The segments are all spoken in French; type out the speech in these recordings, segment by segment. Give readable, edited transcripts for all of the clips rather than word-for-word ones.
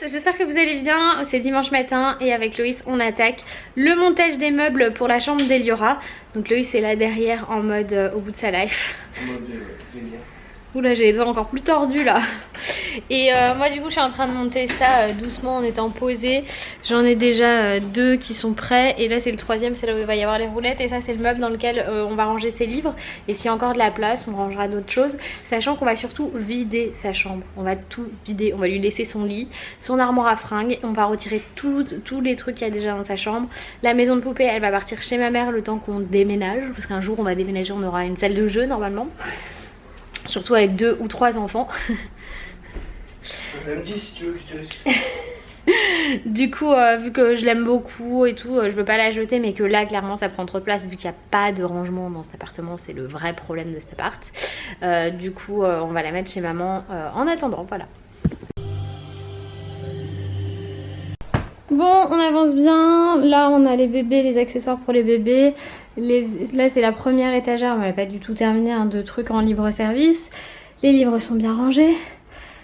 j'espère que vous allez bien. C'est dimanche matin et avec Loïs on attaque le montage des meubles pour la chambre d'Eliora. Donc Loïs est là derrière en mode au bout de sa life. En mode vénère. Oula, j'ai les doigts encore plus tordus là. Et moi du coup je suis en train de monter ça doucement en étant posée. J'en ai déjà deux qui sont prêts. Et là c'est le troisième, c'est là où il va y avoir les roulettes. Et ça c'est le meuble dans lequel on va ranger ses livres. Et s'il y a encore de la place, on rangera d'autres choses. Sachant qu'on va surtout vider sa chambre. On va tout vider, on va lui laisser son lit, son armoire à fringues. On va retirer tous les trucs qu'il y a déjà dans sa chambre. La maison de poupée elle va partir chez ma mère le temps qu'on déménage. Parce qu'un jour on va déménager, on aura une salle de jeu normalement. Surtout avec 2 ou 3 enfants. Même 10 si tu veux que je te laisse. Du coup vu que je l'aime beaucoup et tout, je veux pas la jeter, mais que là clairement ça prend trop de place vu qu'il n'y a pas de rangement dans cet appartement. C'est le vrai problème de cet appart. Du coup on va la mettre chez maman en attendant, voilà. Bon, on avance bien. Là on a les bébés, les accessoires pour les bébés. Là c'est la première étagère, mais elle n'est pas du tout terminée, hein, de trucs en libre service. Les livres sont bien rangés.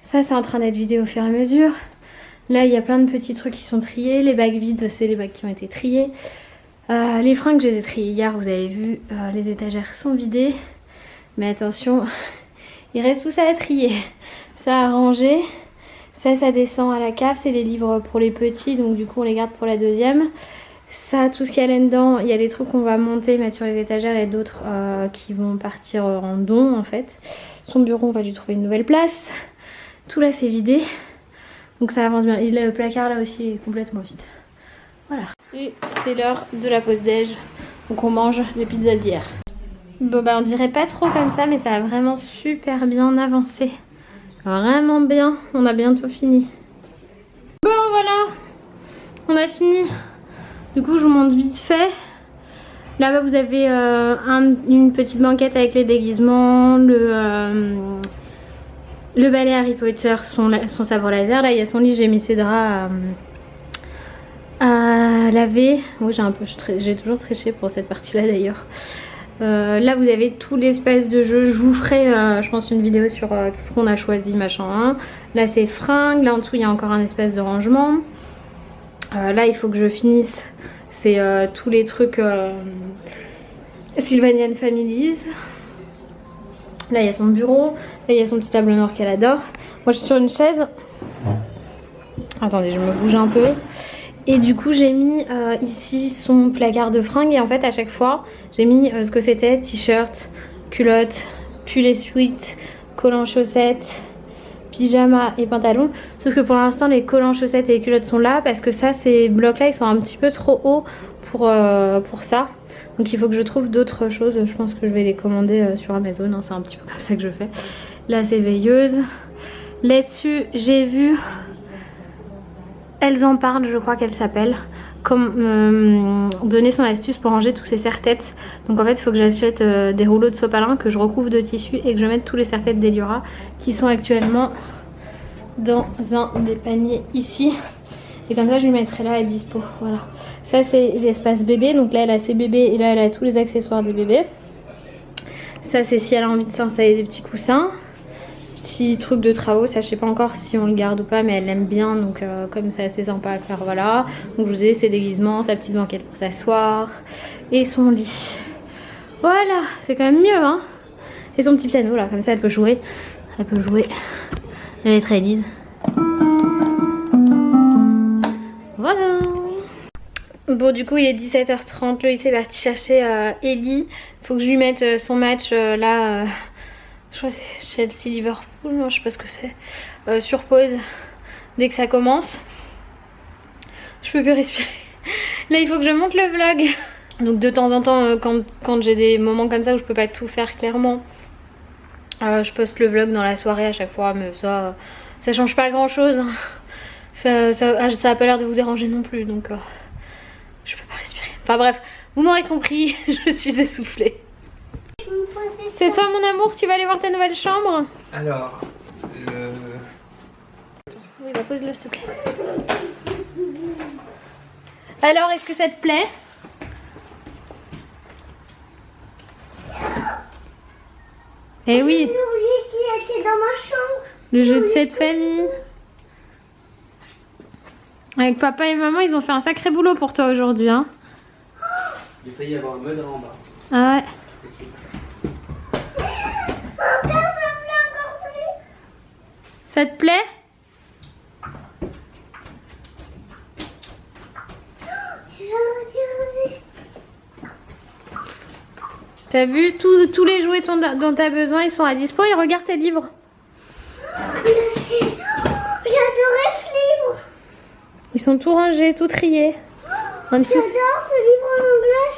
Ça c'est en train d'être vidé au fur et à mesure. Là il y a plein de petits trucs qui sont triés. Les bacs vides c'est les bacs qui ont été triés. Les fringues je les ai triées hier, vous avez vu. Les étagères sont vidées. Mais attention, il reste tout ça à trier. Ça à ranger. Ça descend à la cave, c'est les livres pour les petits, donc du coup on les garde pour la deuxième. Ça, tout ce qu'il y a là-dedans, il y a des trucs qu'on va monter, mettre sur les étagères et d'autres qui vont partir en don en fait. Son bureau, on va lui trouver une nouvelle place. Tout là c'est vidé, donc ça avance bien. Et le placard là aussi est complètement vide. Voilà. Et c'est l'heure de la pause déj, donc on mange des pizzas d'hier. Bon bah on dirait pas trop comme ça, mais ça a vraiment super bien avancé. Vraiment bien, on a bientôt fini. Bon voilà, on a fini. Du coup je vous montre vite fait. Là-bas vous avez une petite banquette avec les déguisements, le balai Harry Potter, son sabre laser. Là il y a son lit, j'ai mis ses draps à laver. Oui, j'ai toujours triché pour cette partie là d'ailleurs. Là vous avez tout l'espace de jeu. Je vous ferai je pense une vidéo sur tout ce qu'on a choisi machin hein. Là c'est fringues, là en dessous il y a encore un espace de rangement. Là il faut que je finisse, c'est tous les trucs Sylvanian Families. Là il y a son bureau, là il y a son petit tableau noir qu'elle adore. Moi je suis sur une chaise. Attendez, je me bouge un peu. Et du coup j'ai mis ici son placard de fringues. Et en fait à chaque fois j'ai mis ce que c'était: t-shirt, culotte, pull et sweat, collants chaussettes, pyjama et pantalon. Sauf que pour l'instant les collants chaussettes et les culottes sont là parce que ça, ces blocs là ils sont un petit peu trop hauts pour ça. Donc il faut que je trouve d'autres choses. Je pense que je vais les commander sur Amazon hein. C'est un petit peu comme ça que je fais. Là c'est veilleuse. Là-dessus j'ai vu... Elles en parlent, je crois qu'elle s'appelle. Comme donner son astuce pour ranger tous ses serre-têtes. Donc en fait il faut que j'achète des rouleaux de sopalin que je recouvre de tissu et que je mette tous les serre-têtes d'Eliora qui sont actuellement dans un des paniers ici. Et comme ça je lui mettrai là à dispo. Voilà. Ça c'est l'espace bébé. Donc là elle a ses bébés et là elle a tous les accessoires des bébés. Ça c'est si elle a envie de s'installer des petits coussins. Petit truc de travaux, ça je sais pas encore si on le garde ou pas, mais elle l'aime bien, donc comme c'est assez sympa à faire, voilà. Donc je vous ai ses déguisements, sa petite banquette pour s'asseoir et son lit. Voilà, c'est quand même mieux hein. Et son petit piano là, comme ça elle peut jouer. Elle peut jouer. Elle est très lise. Voilà. Bon du coup il est 17h30, Loïs est parti chercher Ellie. Faut que je lui mette son match là... je crois que c'est Chelsea-Liverpool, non je sais pas ce que c'est. Sur pause, dès que ça commence. Je peux plus respirer. Là il faut que je monte le vlog. Donc de temps en temps quand j'ai des moments comme ça où je peux pas tout faire clairement, je poste le vlog dans la soirée à chaque fois. Mais ça change pas grand chose. Ça a pas l'air de vous déranger non plus. Donc je peux pas respirer. Enfin bref, vous m'aurez compris, je suis essoufflée. C'est toi mon amour, tu vas aller voir ta nouvelle chambre? Alors, Oui bah pose-le s'il te plaît. Alors est-ce que ça te plaît? Eh oui. Le jeu qui était dans ma chambre. Le jeu de cette famille. Avec papa et maman, ils ont fait un sacré boulot pour toi aujourd'hui. Hein. Il a failli y avoir un mode en bas. Ah ouais. Ça te plaît? T'as vu tous les jouets dont t'as besoin, ils sont à dispo et regarde tes livres. J'adorais ce livre. Ils sont tout rangés, tout triés. En dessous, J'adore ce livre en anglais.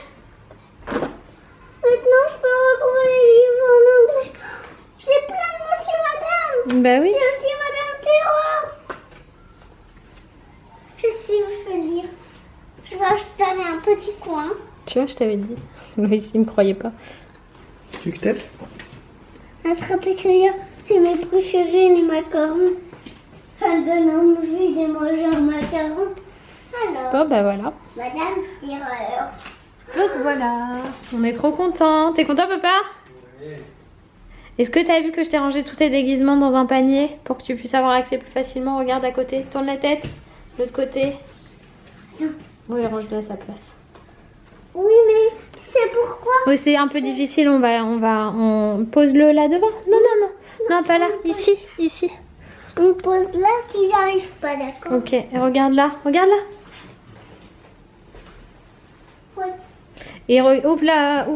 Maintenant, je peux retrouver les livres en anglais. J'ai plein de Monsieur Madame. bah oui. J'ai aussi Madame Terror. Je sais où je peux lire. Je vais installer un petit coin. Tu vois, je t'avais dit. Loïs, il me croyait pas. Tu veux que je t'aide? Attraper celui-là, c'est mes préférés, les macarons. Ça me donne envie de manger un macaron. Alors, Bon, bah voilà. Madame Terreur. Donc voilà. On est trop contents. T'es content, papa? Oui. Est-ce que t'as vu que je t'ai rangé tous tes déguisements dans un panier pour que tu puisses avoir accès plus facilement? Regarde à côté. Tourne la tête. L'autre côté. Oui, range-le à sa place. Oui, mais tu sais pourquoi? Oui, c'est un peu difficile. On pose-le là devant. Non, non, non. Non, pas là. Ici, ici. On pose là si j'arrive pas, d'accord? Ok. Et regarde là. Regarde là. Ouais. Et ouvre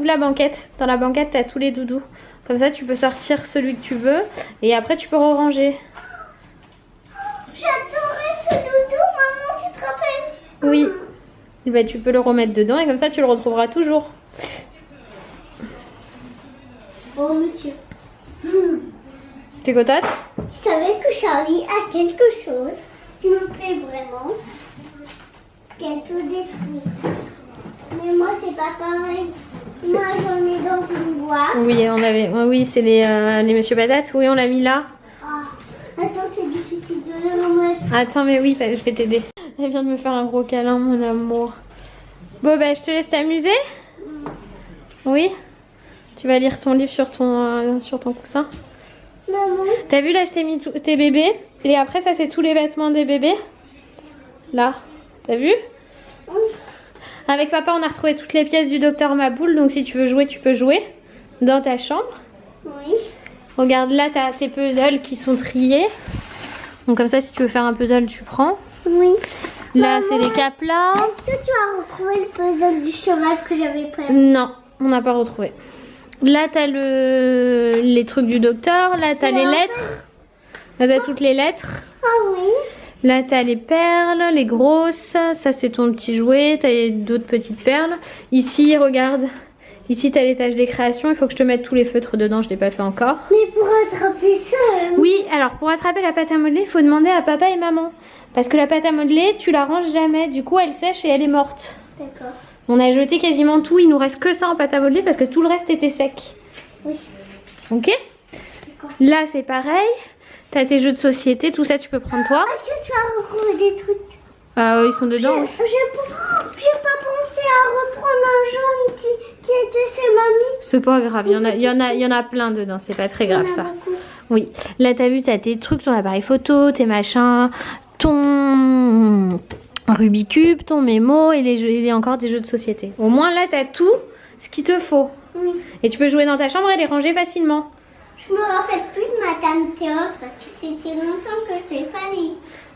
la banquette. Dans la banquette, t'as tous les doudous. Comme ça, tu peux sortir celui que tu veux. Et après, tu peux ranger. J'adorais ce doudou, maman, tu te rappelles? Oui. Bah, tu peux le remettre dedans et comme ça, tu le retrouveras toujours. Oh, monsieur. T'es contente? Tu savais que Charlie a quelque chose qui me plaît vraiment, qu'elle peut détruire. Mais moi, c'est pas pareil. Moi, j'en ai dans une boîte. Oui, c'est les Monsieur Patates. Oui, on l'a mis là. Ah, attends, c'est difficile de le remettre. Attends, mais oui, je vais t'aider. Elle vient de me faire un gros câlin, mon amour. Bon, bah, je te laisse t'amuser. Oui? Tu vas lire ton livre sur ton coussin. Maman, T'as vu, là, je t'ai mis tes bébés. Et après, ça, c'est tous les vêtements des bébés. Là. T'as vu? oui. Avec papa, on a retrouvé toutes les pièces du docteur Maboul. Donc, si tu veux jouer, tu peux jouer dans ta chambre. Oui. Regarde, là, t'as tes puzzles qui sont triés. Donc, comme ça, si tu veux faire un puzzle, tu prends. Oui. Là, Maman, c'est les caplas. Est-ce que tu as retrouvé le puzzle du cheval que j'avais prévu? Non, on n'a pas retrouvé. Là, t'as les trucs du docteur. Là, t'as les lettres. Là, t'as toutes les lettres. Ah oui. Là, t'as les perles, les grosses. Ça, c'est ton petit jouet. T'as d'autres petites perles. Ici, regarde. Ici, t'as les tâches des créations. Il faut que je te mette tous les feutres dedans. Je l'ai pas fait encore. Mais pour attraper ça... Oui, alors pour attraper la pâte à modeler, il faut demander à papa et maman. Parce que la pâte à modeler, tu la ranges jamais. Du coup, elle sèche et elle est morte. D'accord. On a jeté quasiment tout. Il nous reste que ça en pâte à modeler parce que tout le reste était sec. Oui. Ok? Là, c'est pareil. T'as tes jeux de société. Tout ça, tu peux prendre toi. Est-ce que tu as retrouvé des trucs? Ah oui, ils sont dedans. Oui. J'ai pas pensé à reprendre un jaune qui était chez mamie. C'est pas grave. Il y en a plein dedans. C'est pas très grave Il y en a ça. beaucoup. Oui. Là, t'as vu, t'as tes trucs sur l'appareil photo, tes machins, ton Rubik's Cube, ton mémo et et encore des jeux de société. Au moins là, t'as tout ce qu'il te faut. Oui. Et tu peux jouer dans ta chambre et les ranger facilement. Je me rappelle plus de Madame Terreur parce que c'était longtemps que je l'ai pas lu.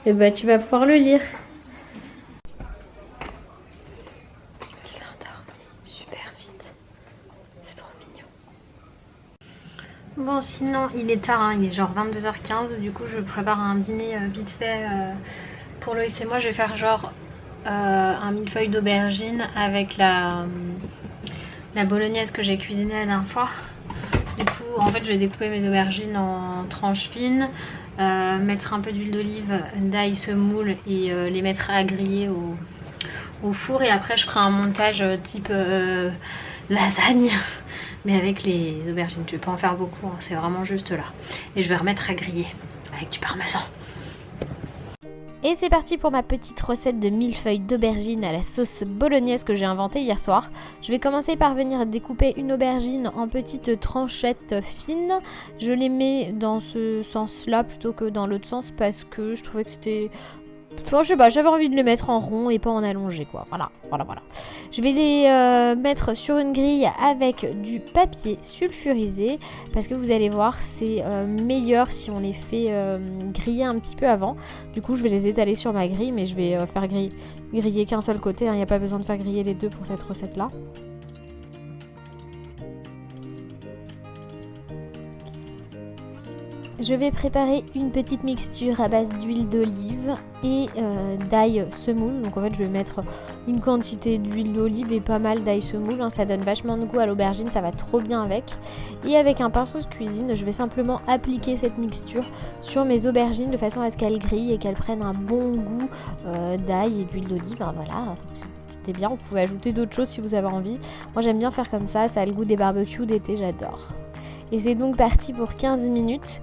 Et bah, tu vas pouvoir le lire. Il s'est endormi super vite. C'est trop mignon. Bon, sinon, il est tard, hein, il est genre 22h15. Du coup, je prépare un dîner vite fait pour Loïs et moi. Je vais faire genre un millefeuille d'aubergine avec la bolognaise que j'ai cuisinée la dernière fois. Du coup, en fait, je vais découper mes aubergines en tranches fines, mettre un peu d'huile d'olive, d'ail, semoule et les mettre à griller au four. Et après, je ferai un montage type lasagne, mais avec les aubergines. Je vais pas en faire beaucoup, hein, c'est vraiment juste là. Et je vais remettre à griller avec du parmesan. Et c'est parti pour ma petite recette de millefeuille d'aubergine à la sauce bolognaise que j'ai inventée hier soir. Je vais commencer par venir découper une aubergine en petites tranchettes fines. Je les mets dans ce sens-là plutôt que dans l'autre sens parce que je trouvais que c'était Enfin, je sais pas, j'avais envie de les mettre en rond et pas en allongé quoi. Voilà. Je vais les mettre sur une grille avec du papier sulfurisé parce que vous allez voir, c'est meilleur si on les fait griller un petit peu avant. Du coup, je vais les étaler sur ma grille, mais je vais faire griller qu'un seul côté. Il n'y a pas besoin de faire griller les deux pour cette recette-là. Je vais préparer une petite mixture à base d'huile d'olive et d'ail semoule. Donc en fait je vais mettre une quantité d'huile d'olive et pas mal d'ail semoule. Ça donne vachement de goût à l'aubergine, ça va trop bien avec. Et avec un pinceau de cuisine, je vais simplement appliquer cette mixture sur mes aubergines de façon à ce qu'elles grillent et qu'elles prennent un bon goût d'ail et d'huile d'olive. Voilà. C'était bien, vous pouvez ajouter d'autres choses si vous avez envie. Moi j'aime bien faire comme ça a le goût des barbecues d'été, j'adore. Et c'est donc parti pour 15 minutes.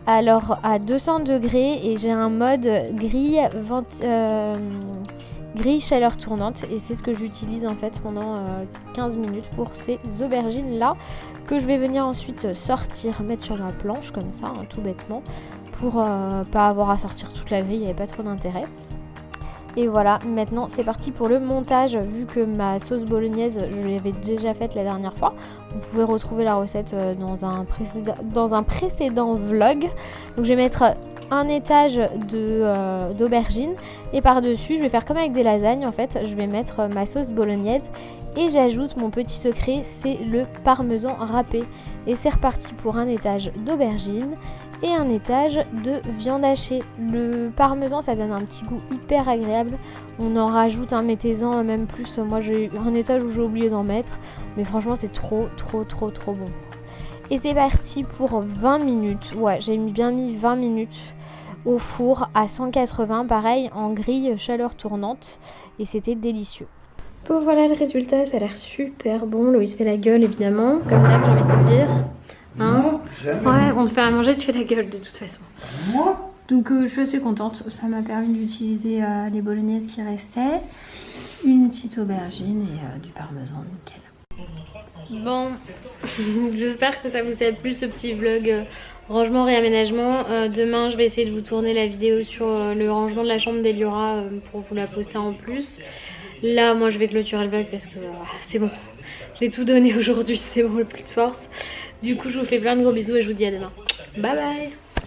Alors à 200 degrés et j'ai un mode grille chaleur tournante et c'est ce que j'utilise en fait pendant 15 minutes pour ces aubergines là que je vais venir ensuite sortir, mettre sur ma planche comme ça, tout bêtement, pour pas avoir à sortir toute la grille, il n'y avait pas trop d'intérêt. Et voilà, maintenant c'est parti pour le montage. Vu que ma sauce bolognaise, je l'avais déjà faite la dernière fois. Vous pouvez retrouver la recette dans un précédent vlog. Donc je vais mettre un étage d'aubergine. Et par-dessus, je vais faire comme avec des lasagnes en fait. Je vais mettre ma sauce bolognaise. Et j'ajoute mon petit secret, c'est le parmesan râpé. Et c'est reparti pour un étage d'aubergine et un étage de viande hachée. Le parmesan, ça donne un petit goût hyper agréable. On en rajoute, mettez-en même plus. Moi, j'ai un étage où j'ai oublié d'en mettre. Mais franchement, c'est trop bon. Et c'est parti pour 20 minutes. Ouais, j'ai bien mis 20 minutes au four à 180. Pareil, en grille chaleur tournante. Et c'était délicieux. Bon, voilà le résultat. Ça a l'air super bon. Loïs fait la gueule, évidemment. Comme d'hab, j'ai envie de vous dire. Non, jamais. Ouais, on te fait à manger, tu fais la gueule de toute façon. Moi? Donc je suis assez contente, ça m'a permis d'utiliser les bolognaises qui restaient, une petite aubergine et du parmesan, nickel. Bon, j'espère que ça vous a plu ce petit vlog rangement réaménagement. Demain je vais essayer de vous tourner la vidéo sur le rangement de la chambre d'Eliora pour vous la poster en plus. Là moi je vais clôturer le vlog parce que c'est bon, j'ai tout donné aujourd'hui, c'est bon, le plus de force. Du coup je vous fais plein de gros bisous et je vous dis à demain. Bye bye.